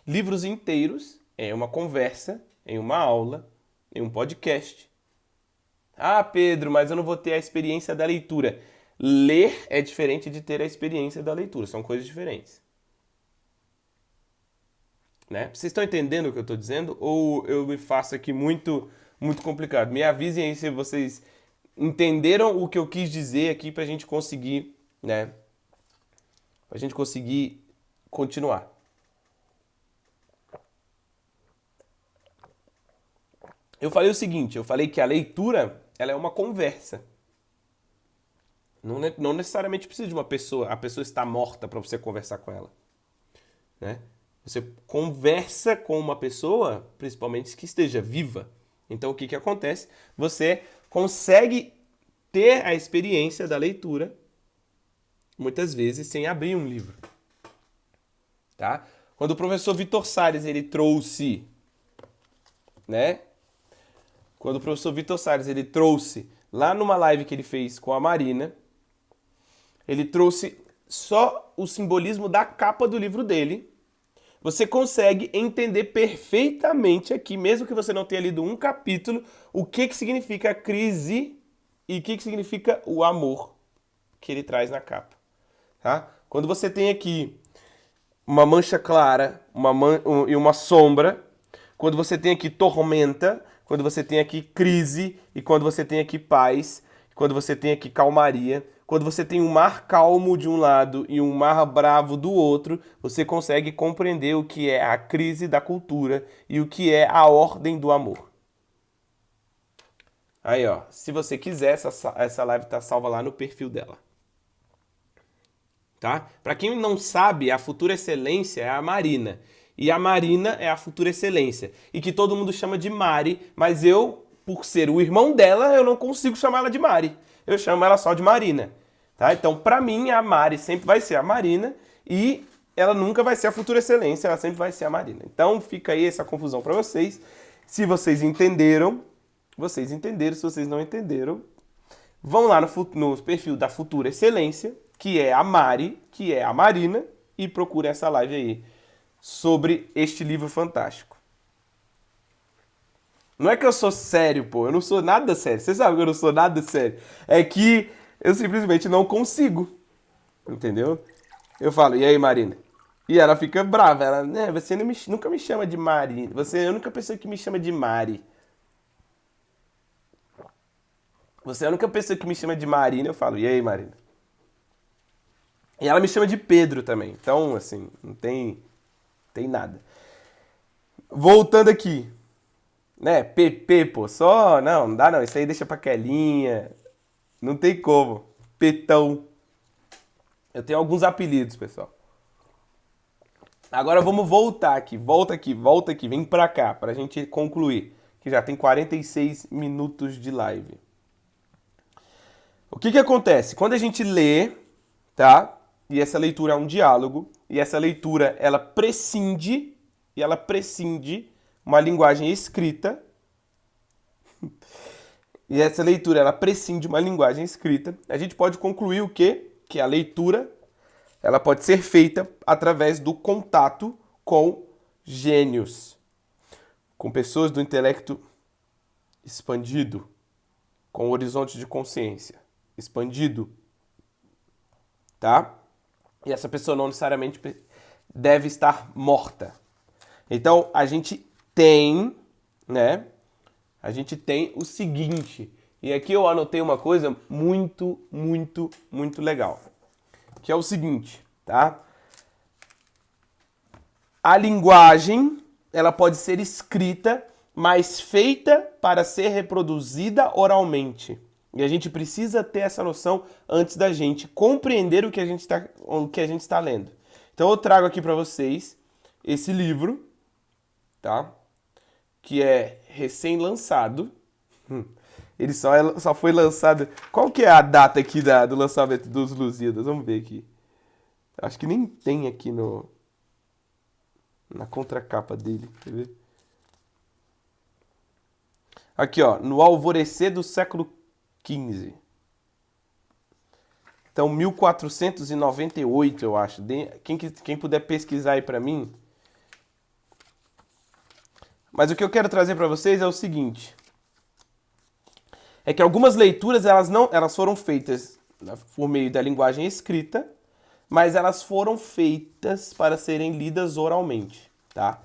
livros inteiros em uma conversa, em uma aula, em um podcast. Ah, Pedro, mas eu não vou ter a experiência da leitura. Ler é diferente de ter a experiência da leitura, são coisas diferentes. Né? Vocês estão entendendo o que eu estou dizendo? Ou eu me faço aqui muito complicado? Me avisem aí se vocês entenderam o que eu quis dizer aqui para a gente conseguir, né? Para a gente conseguir continuar. Eu falei o seguinte, eu falei que a leitura, ela é uma conversa. Não necessariamente precisa de uma pessoa, a pessoa está morta para você conversar com ela, né? Você conversa com uma pessoa, principalmente que esteja viva. Então o que acontece? Você consegue ter a experiência da leitura, muitas vezes, sem abrir um livro. Tá? Quando o professor Vitor Salles, ele trouxe, né? Quando o professor Vitor Salles, ele trouxe, lá numa live que ele fez com a Marina, ele trouxe só o simbolismo da capa do livro dele. Você consegue entender perfeitamente aqui, mesmo que você não tenha lido um capítulo, o que significa a crise e o que significa o amor que ele traz na capa. Tá? Quando você tem aqui uma mancha clara e uma sombra, quando você tem aqui tormenta, quando você tem aqui crise e quando você tem aqui paz, quando você tem aqui calmaria, quando você tem um mar calmo de um lado e um mar bravo do outro, você consegue compreender o que é a crise da cultura e o que é a ordem do amor. Aí, ó, se você quiser, essa live tá salva lá no perfil dela. Tá? Para quem não sabe, a futura excelência é a Marina. E a Marina é a futura excelência. E que todo mundo chama de Mari, mas eu, por ser o irmão dela, eu não consigo chamar ela de Mari. Eu chamo ela só de Marina. Tá? Então, para mim, a Mari sempre vai ser a Marina e ela nunca vai ser a futura excelência, ela sempre vai ser a Marina. Então, fica aí essa confusão para vocês. Se vocês entenderam, vocês entenderam. Se vocês não entenderam, vão lá no perfil da futura excelência, que é a Mari, que é a Marina, e procure essa live aí sobre este livro fantástico. Não é que eu sou sério, pô, eu não sou nada sério. Você sabe que eu não sou nada sério. É que eu simplesmente não consigo, entendeu? Eu falo, e aí, Marina? E ela fica brava, ela, né, você nunca me chama de Mari, você é a única pessoa que me chama de Mari. Você é a única pessoa que me chama de Marina, eu falo, e aí, Marina? E ela me chama de Pedro também. Então, assim, não tem nada. Voltando aqui. Né? PP, pô. Só. Não dá não. Isso aí deixa pra Kelinha. Não tem como. Petão. Eu tenho alguns apelidos, pessoal. Agora vamos voltar aqui. Volta aqui, volta aqui. Vem pra cá, pra gente concluir. Que já tem 46 minutos de live. O que acontece? Quando a gente lê, tá? E essa leitura é um diálogo, e essa leitura, ela prescinde uma linguagem escrita. E essa leitura, ela prescinde uma linguagem escrita. A gente pode concluir o quê? Que a leitura, ela pode ser feita através do contato com gênios, com pessoas do intelecto expandido, com horizonte de consciência expandido, tá? E essa pessoa não necessariamente deve estar morta. Então, a gente tem, né? A gente tem o seguinte, e aqui eu anotei uma coisa muito, muito, muito legal, que é o seguinte, tá? A linguagem, ela pode ser escrita, mas feita para ser reproduzida oralmente. E a gente precisa ter essa noção antes da gente compreender o que a gente está lendo. Então eu trago aqui para vocês esse livro, tá? Que é recém-lançado. Ele só foi lançado... Qual que é a data aqui do lançamento dos Lusíadas? Vamos ver aqui. Acho que nem tem aqui na contracapa dele. Quer ver? Aqui, ó. No alvorecer do século XV. Então, 1498, eu acho. Quem puder pesquisar aí pra mim. Mas o que eu quero trazer pra vocês é o seguinte. É que algumas leituras, elas foram feitas por meio da linguagem escrita, mas elas foram feitas para serem lidas oralmente, tá?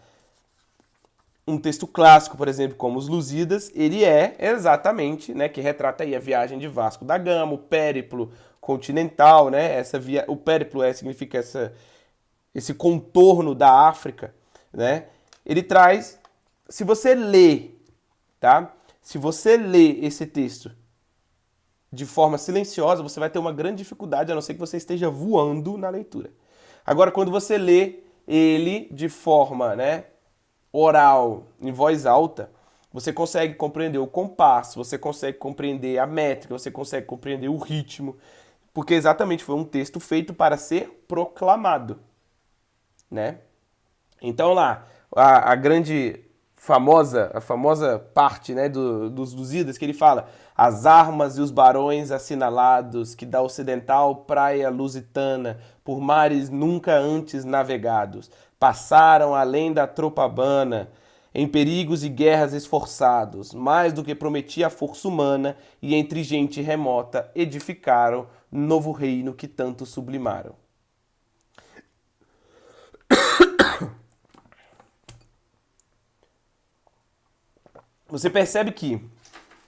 Um texto clássico, por exemplo, como os Lusíadas, ele é exatamente, né, que retrata aí a viagem de Vasco da Gama, o périplo continental, né? O périplo significa esse contorno da África, né? Ele traz, se você lê, tá? Se você lê esse texto de forma silenciosa, você vai ter uma grande dificuldade, a não ser que você esteja voando na leitura. Agora, quando você lê ele de forma, né, oral, em voz alta, você consegue compreender o compasso, você consegue compreender a métrica, você consegue compreender o ritmo, porque exatamente foi um texto feito para ser proclamado, né? Então lá, a famosa parte, né, dos Lusíadas, que ele fala: as armas e os barões assinalados que da ocidental praia lusitana, por mares nunca antes navegados, passaram além da Tropabana, em perigos e guerras esforçados, mais do que prometia a força humana, e entre gente remota edificaram novo reino que tanto sublimaram. Você percebe que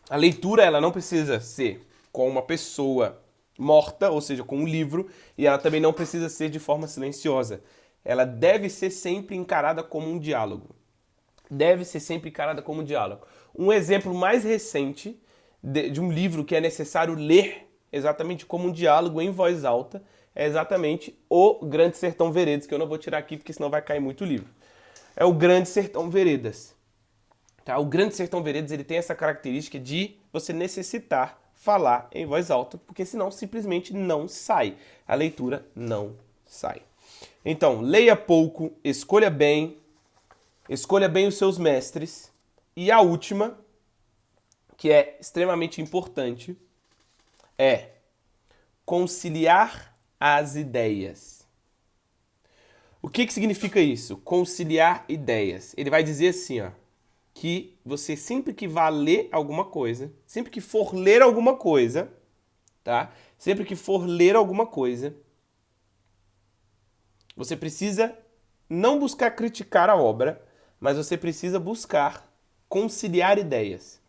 a leitura, ela não precisa ser com uma pessoa morta, ou seja, com um livro, e ela também não precisa ser de forma silenciosa. Ela deve ser sempre encarada como um diálogo. Deve ser sempre encarada como um diálogo. Um exemplo mais recente de um livro que é necessário ler exatamente como um diálogo em voz alta é exatamente O Grande Sertão Veredas, que eu não vou tirar aqui porque senão vai cair muito o livro. É O Grande Sertão Veredas. Tá? O Grande Sertão Veredas ele tem essa característica de você necessitar falar em voz alta, porque senão simplesmente não sai. A leitura não sai. Então, leia pouco, escolha bem os seus mestres. E a última, que é extremamente importante, é conciliar as ideias. O que significa isso? Conciliar ideias. Ele vai dizer assim, ó, que você sempre que vá ler alguma coisa, sempre que for ler alguma coisa, tá? Sempre que for ler alguma coisa, você precisa não buscar criticar a obra, mas você precisa buscar conciliar ideias.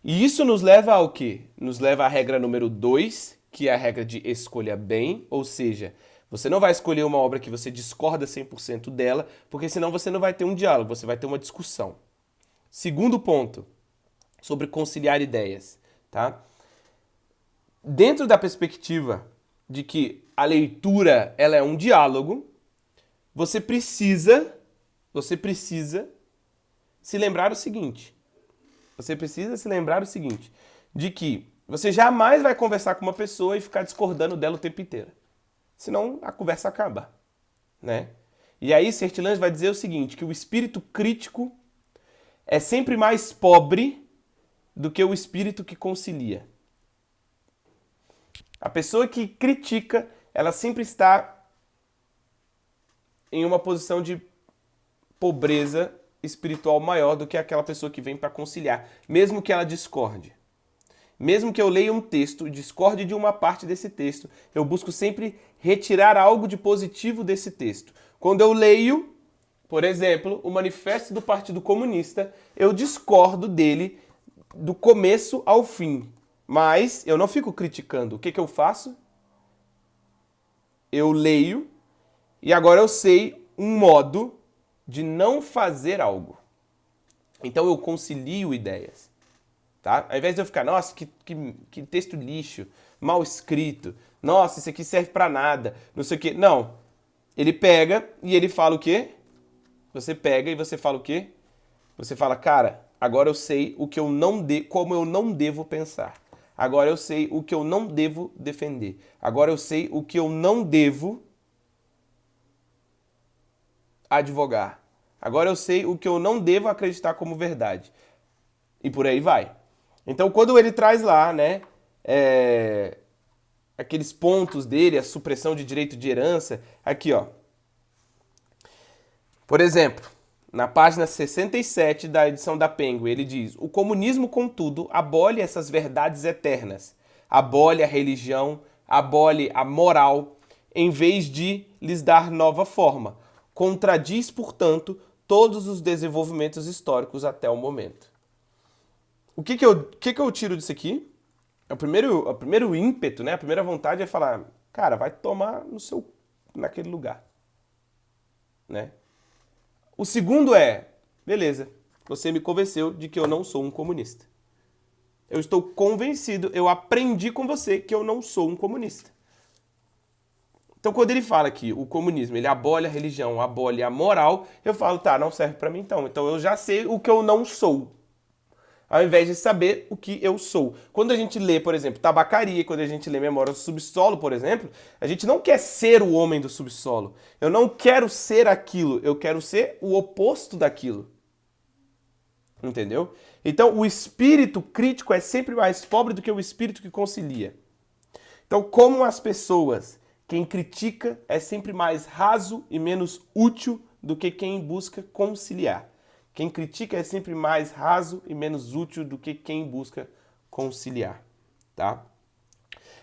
E isso nos leva ao quê? Nos leva à regra número 2, que é a regra de escolha bem, ou seja, você não vai escolher uma obra que você discorda 100% dela, porque senão você não vai ter um diálogo, você vai ter uma discussão. Segundo ponto, sobre conciliar ideias, tá? Dentro da perspectiva de que a leitura ela é um diálogo, você precisa se lembrar o seguinte. Você precisa se lembrar o seguinte, de que você jamais vai conversar com uma pessoa e ficar discordando dela o tempo inteiro. Senão a conversa acaba, né? E aí Sertilanges vai dizer o seguinte, que o espírito crítico é sempre mais pobre do que o espírito que concilia. A pessoa que critica, ela sempre está em uma posição de pobreza espiritual maior do que aquela pessoa que vem para conciliar, mesmo que ela discorde. Mesmo que eu leia um texto e discorde de uma parte desse texto, eu busco sempre retirar algo de positivo desse texto. Quando eu leio, por exemplo, o Manifesto do Partido Comunista, eu discordo dele do começo ao fim. Mas eu não fico criticando. O que eu faço? Eu leio e agora eu sei um modo de não fazer algo. Então eu concilio ideias. Tá? Ao invés de eu ficar, nossa, que texto lixo, mal escrito, nossa, isso aqui serve pra nada, não sei o quê. Não. Ele pega e ele fala o quê? Você pega e você fala o quê? Você fala, cara, agora eu sei o que eu não como eu não devo pensar. Agora eu sei o que eu não devo defender. Agora eu sei o que eu não devo advogar. Agora eu sei o que eu não devo acreditar como verdade. E por aí vai. Então, quando ele traz lá, né, aqueles pontos dele, a supressão de direito de herança, aqui, ó. Por exemplo, na página 67 da edição da Penguin, ele diz: o comunismo, contudo, abole essas verdades eternas, abole a religião, abole a moral, em vez de lhes dar nova forma. Contradiz, portanto, todos os desenvolvimentos históricos até o momento. O que eu tiro disso aqui? O primeiro ímpeto, né? A primeira vontade é falar, cara, vai tomar naquele lugar, né? O segundo é, beleza, você me convenceu de que eu não sou um comunista. Eu estou convencido, eu aprendi com você que eu não sou um comunista. Então, quando ele fala que o comunismo, ele abole a religião, abole a moral, eu falo, tá, não serve pra mim então. Então, eu já sei o que eu não sou, ao invés de saber o que eu sou. Quando a gente lê, por exemplo, Tabacaria, quando a gente lê Memórias do Subsolo, por exemplo, a gente não quer ser o homem do subsolo. Eu não quero ser aquilo, eu quero ser o oposto daquilo. Entendeu? Então, o espírito crítico é sempre mais pobre do que o espírito que concilia. Então, como as pessoas, quem critica é sempre mais raso e menos útil do que quem busca conciliar. Quem critica é sempre mais raso e menos útil do que quem busca conciliar, tá?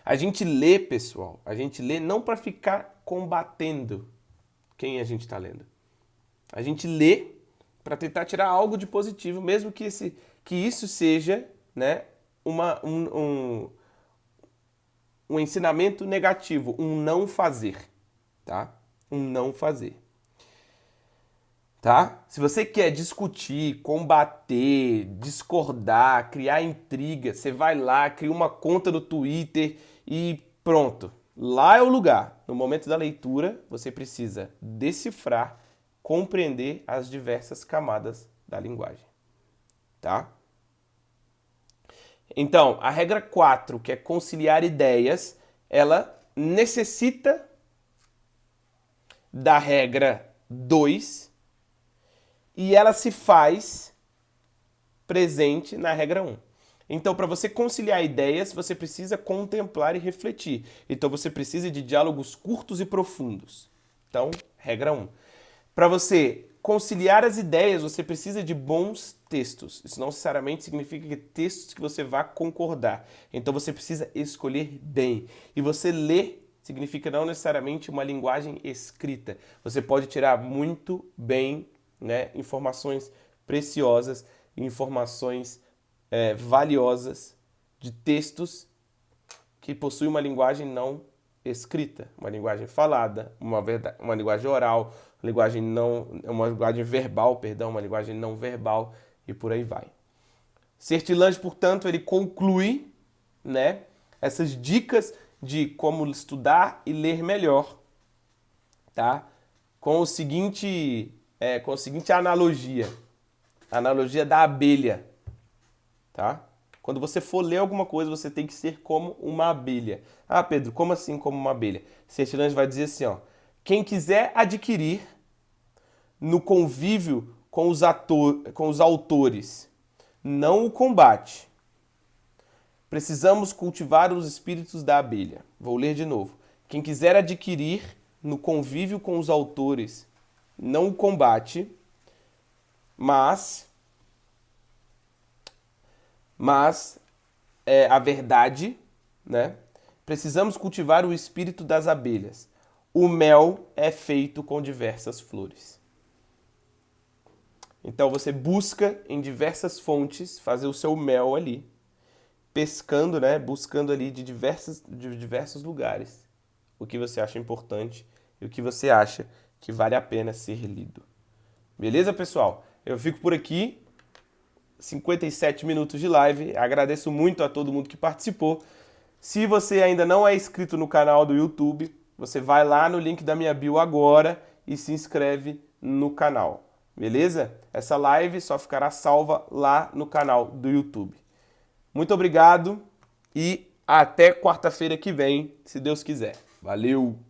A gente lê, pessoal, a gente lê não para ficar combatendo quem a gente está lendo. A gente lê para tentar tirar algo de positivo, mesmo que isso seja, né, um ensinamento negativo, um não fazer, tá? Um não fazer. Tá? Se você quer discutir, combater, discordar, criar intriga, você vai lá, cria uma conta no Twitter e pronto. Lá é o lugar. No momento da leitura, você precisa decifrar, compreender as diversas camadas da linguagem. Tá? Então, a regra 4, que é conciliar ideias, ela necessita da regra 2 e ela se faz presente na regra 1. Então, para você conciliar ideias, você precisa contemplar e refletir. Então, você precisa de diálogos curtos e profundos. Então, regra 1. Para você conciliar as ideias, você precisa de bons textos. Isso não necessariamente significa que textos que você vá concordar. Então, você precisa escolher bem. E você ler significa não necessariamente uma linguagem escrita. Você pode tirar muito bem, né, informações preciosas, informações valiosas de textos que possuem uma linguagem não escrita, uma linguagem falada, uma linguagem oral, uma linguagem verbal, uma linguagem não verbal e por aí vai. Sertilange, portanto, ele conclui, né, essas dicas de como estudar e ler melhor, tá? Com a seguinte analogia, a analogia da abelha, tá? Quando você for ler alguma coisa, você tem que ser como uma abelha. Ah, Pedro, como assim como uma abelha? Sertilange vai dizer assim, ó: quem quiser adquirir no convívio com os autores, não o combate. Precisamos cultivar os espíritos da abelha. Vou ler de novo. Quem quiser adquirir no convívio com os autores, não o combate, mas a verdade, né? Precisamos cultivar o espírito das abelhas. O mel é feito com diversas flores. Então você busca em diversas fontes fazer o seu mel ali, pescando, né? Buscando ali de diversos lugares o que você acha importante e o que você acha que vale a pena ser lido. Beleza, pessoal? Eu fico por aqui. 57 minutos de live. Agradeço muito a todo mundo que participou. Se você ainda não é inscrito no canal do YouTube, você vai lá no link da minha bio agora e se inscreve no canal. Beleza? Essa live só ficará salva lá no canal do YouTube. Muito obrigado e até quarta-feira que vem, se Deus quiser. Valeu!